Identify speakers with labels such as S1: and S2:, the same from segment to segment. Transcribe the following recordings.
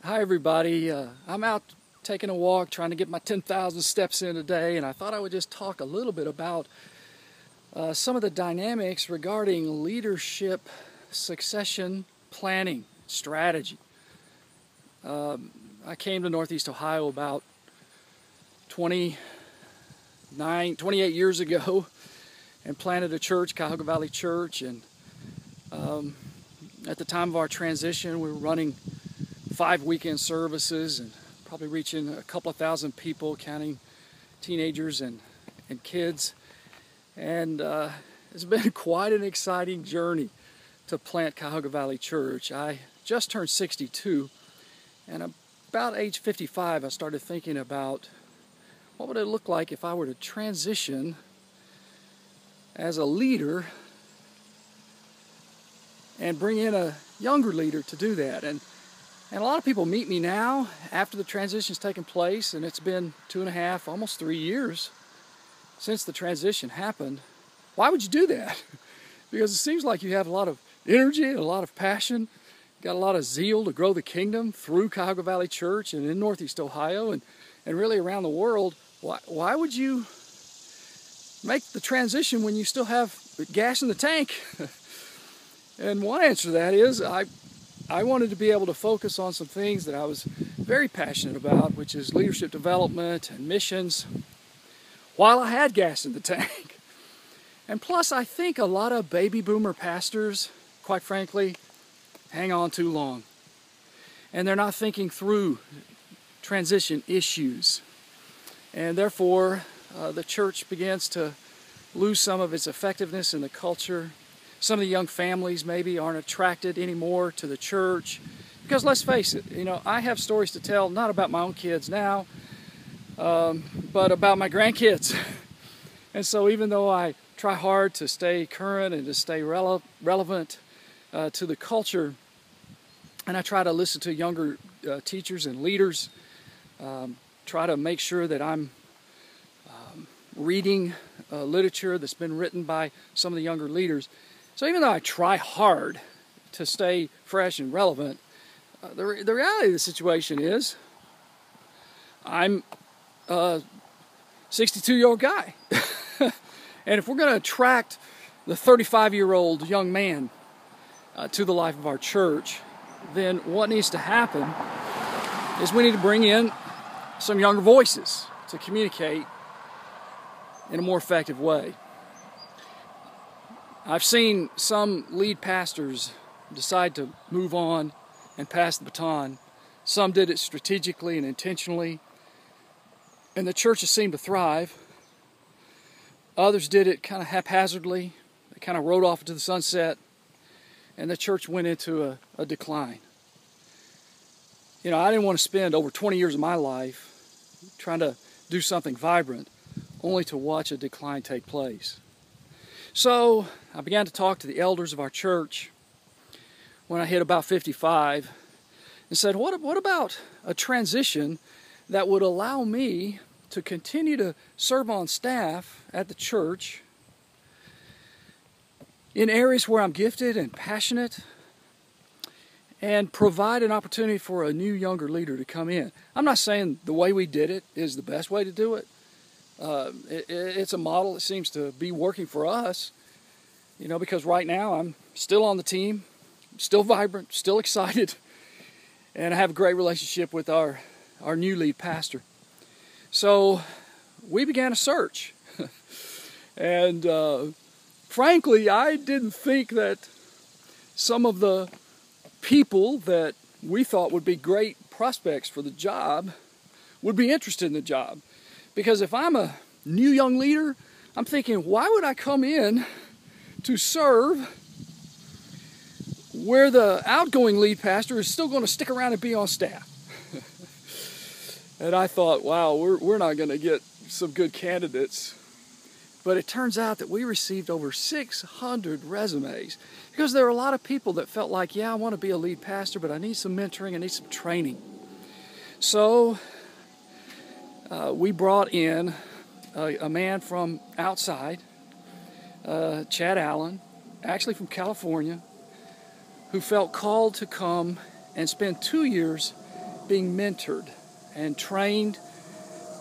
S1: Hi everybody, I'm out taking a walk trying to get my 10,000 steps in a day, and I thought I would just talk a little bit about some of the dynamics regarding leadership succession planning strategy. I came to Northeast Ohio about 28 years ago and planted a church, Cuyahoga Valley Church, and at the time of our transition we were running 5 weekend services and probably reaching a couple of thousand people, counting teenagers and kids. And it's been quite an exciting journey to plant Cuyahoga Valley Church. I just turned 62, and about age 55 I started thinking about what would it look like if I were to transition as a leader and bring in a younger leader to do that. And a lot of people meet me now after the transition's taken place, and it's been 2.5, almost 3 years since the transition happened. Why would you do that? Because it seems like you have a lot of energy and a lot of passion, got a lot of zeal to grow the kingdom through Cuyahoga Valley Church and in Northeast Ohio and really around the world. Why would you make the transition when you still have gas in the tank? And one answer to that is I wanted to be able to focus on some things that I was very passionate about, which is leadership development and missions, while I had gas in the tank. And plus, I think a lot of baby boomer pastors, quite frankly, hang on too long. And they're not thinking through transition issues. And therefore, the church begins to lose some of its effectiveness in the culture. Some of the young families maybe aren't attracted anymore to the church. Because let's face it, I have stories to tell, not about my own kids now, but about my grandkids. And so even though I try hard to stay current and to stay relevant to the culture, and I try to listen to younger teachers and leaders, try to make sure that I'm reading literature that's been written by some of the younger leaders. So even though I try hard to stay fresh and relevant, the reality of the situation is I'm a 62-year-old guy. And if we're going to attract the 35-year-old young man to the life of our church, then what needs to happen is we need to bring in some younger voices to communicate in a more effective way. I've seen some lead pastors decide to move on and pass the baton. Some did it strategically and intentionally, and the churches seemed to thrive. Others did it kind of haphazardly. They kind of rode off into the sunset, and the church went into a decline. I didn't want to spend over 20 years of my life trying to do something vibrant, only to watch a decline take place. So I began to talk to the elders of our church when I hit about 55 and said, what about a transition that would allow me to continue to serve on staff at the church in areas where I'm gifted and passionate, and provide an opportunity for a new younger leader to come in. I'm not saying the way we did it is the best way to do it. It's a model that seems to be working for us, because right now I'm still on the team, still vibrant, still excited, and I have a great relationship with our new lead pastor. So we began a search. And frankly, I didn't think that some of the people that we thought would be great prospects for the job would be interested in the job. Because if I'm a new young leader, I'm thinking, why would I come in to serve where the outgoing lead pastor is still going to stick around and be on staff? And I thought, wow, we're not going to get some good candidates. But it turns out that we received over 600 resumes, because there are a lot of people that felt like, yeah, I want to be a lead pastor, but I need some mentoring, I need some training. So we brought in a man from outside, Chad Allen, actually from California, who felt called to come and spend 2 years being mentored and trained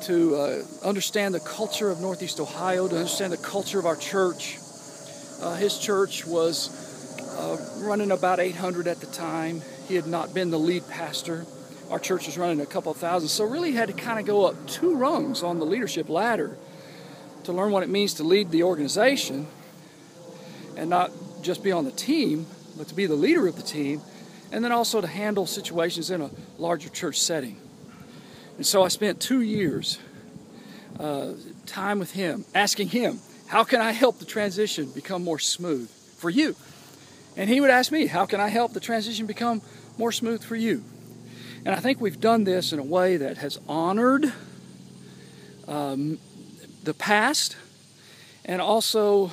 S1: to understand the culture of Northeast Ohio, to understand the culture of our church. His church was running about 800 at the time. He had not been the lead pastor. Our church was running a couple of thousand, so really had to kind of go up 2 rungs on the leadership ladder to learn what it means to lead the organization and not just be on the team, but to be the leader of the team, and then also to handle situations in a larger church setting. And so I spent 2 years time with him, asking him, how can I help the transition become more smooth for you? And he would ask me, how can I help the transition become more smooth for you? And I think we've done this in a way that has honored the past and also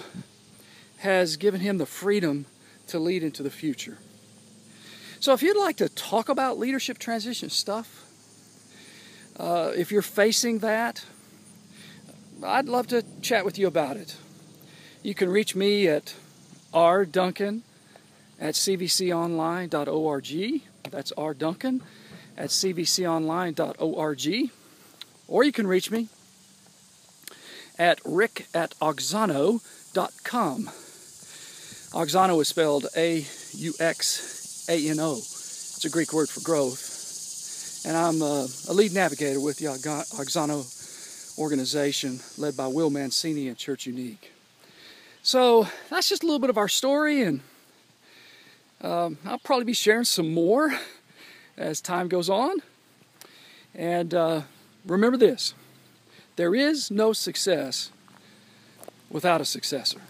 S1: has given him the freedom to lead into the future. So if you'd like to talk about leadership transition stuff, if you're facing that, I'd love to chat with you about it. You can reach me at rduncan@cvconline.org. That's rduncan@cvconline.org. Or you can reach me at rick@auxano.com. Auxano is spelled A-U-X-A-N-O. It's a Greek word for growth. And I'm a lead navigator with the Auxano organization led by Will Mancini and Church Unique. So that's just a little bit of our story, and I'll probably be sharing some more as time goes on. And remember this, there is no success without a successor.